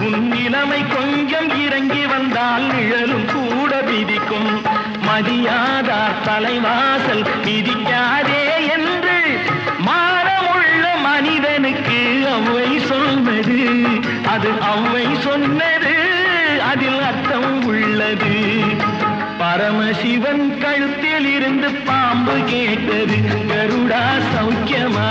உன் நிலைமை கொஞ்சம் இறங்கி வந்தால் நிழலும் கூட விதிக்கும். மதியாதார் தலைவாசல் மிதிக்காதே என்று மானமுள்ள மனிதனுக்கு அவ்வை சொன்னது. அது அவ்வை சொன்னது, அதில் அர்த்தம் உள்ளது. பரமசிவன் கழுத்தில் இருந்து பாம்பு கேட்டது, கருடா சௌக்கியமா,